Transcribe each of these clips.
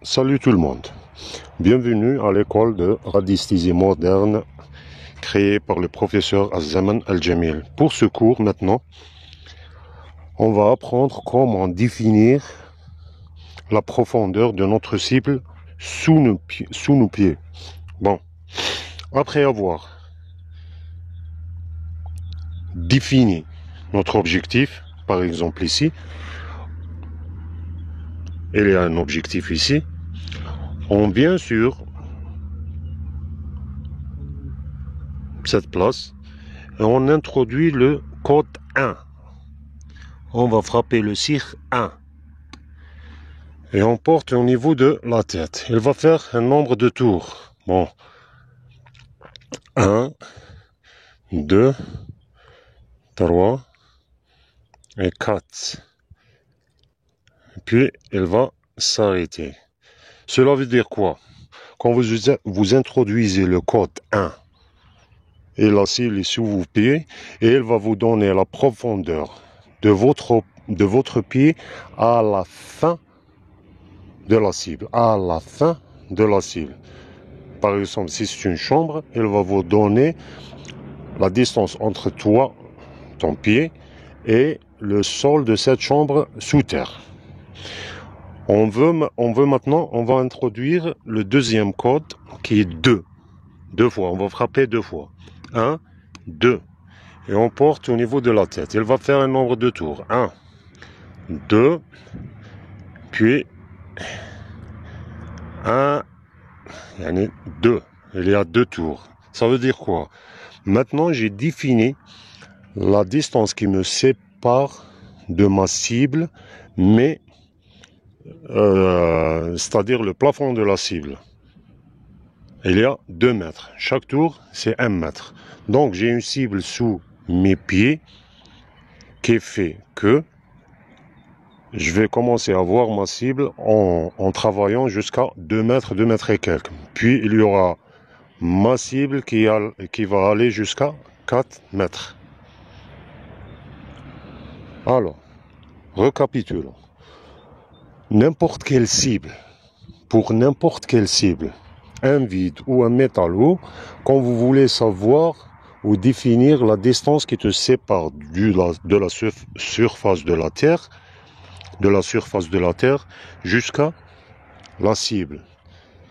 Salut tout le monde, bienvenue à l'école de radiesthésie moderne créée par le professeur Az-Zaman Al-Jamil. Pour ce cours maintenant, on va apprendre comment définir la profondeur de notre cible sous nos pieds. Bon, après avoir défini notre objectif, par exemple ici, il y a un objectif ici, on vient sur cette place et on introduit le code 1. On va frapper le CIR 1 et on porte au niveau de la tête. Il va faire un nombre de tours. Bon, 1, 2, 3 et 4. Et puis il va s'arrêter. Cela veut dire quoi? Quand vous introduisez le code 1 et la cible est sous vos pieds, et il va vous donner la profondeur de votre pied à la fin de la cible. À la fin de la cible. Par exemple, si c'est une chambre, il va vous donner la distance entre toi, ton pied, et le sol de cette chambre sous terre. On veut maintenant, on va introduire le deuxième code qui est 2. 2 fois, on va frapper 2 fois. 1, 2. Et on porte au niveau de la tête. Il va faire un nombre de tours. 1, 2, puis 1, 2. Il y a 2 tours. Ça veut dire quoi? Maintenant, j'ai défini la distance qui me sépare de ma cible, mais c'est-à-dire le plafond de la cible. Il y a 2 mètres. Chaque tour, c'est 1 mètre. Donc, j'ai une cible sous mes pieds qui fait que je vais commencer à voir ma cible en travaillant jusqu'à 2 mètres, 2 mètres et quelques. Puis, il y aura ma cible qui va aller jusqu'à 4 mètres. Alors, récapitulons. N'importe quelle cible, pour n'importe quelle cible, un vide ou un métallo, quand vous voulez savoir ou définir la distance qui te sépare de la surface de la Terre, jusqu'à la cible.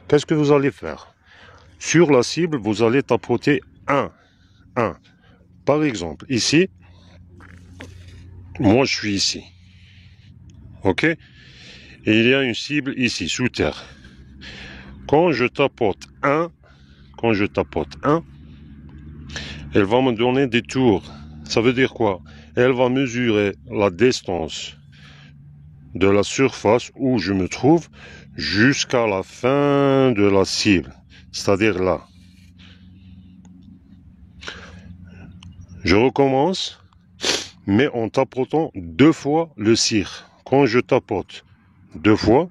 Qu'est-ce que vous allez faire? Sur la cible, vous allez tapoter 1. Par exemple, ici, moi je suis ici. Ok? Et il y a une cible ici, sous terre. Quand je tapote 1, elle va me donner des tours. Ça veut dire quoi? Elle va mesurer la distance de la surface où je me trouve jusqu'à la fin de la cible. C'est-à-dire là. Je recommence, mais en tapotant 2 fois le CIR. Quand je tapote 2 fois,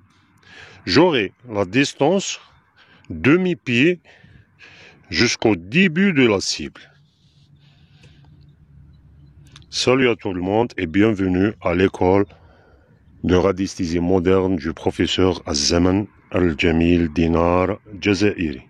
j'aurai la distance de mes pieds jusqu'au début de la cible. Salut à tout le monde et bienvenue à l'école de radiesthésie moderne du professeur Az-Zaman Al-Jamil Dinar Jazairi.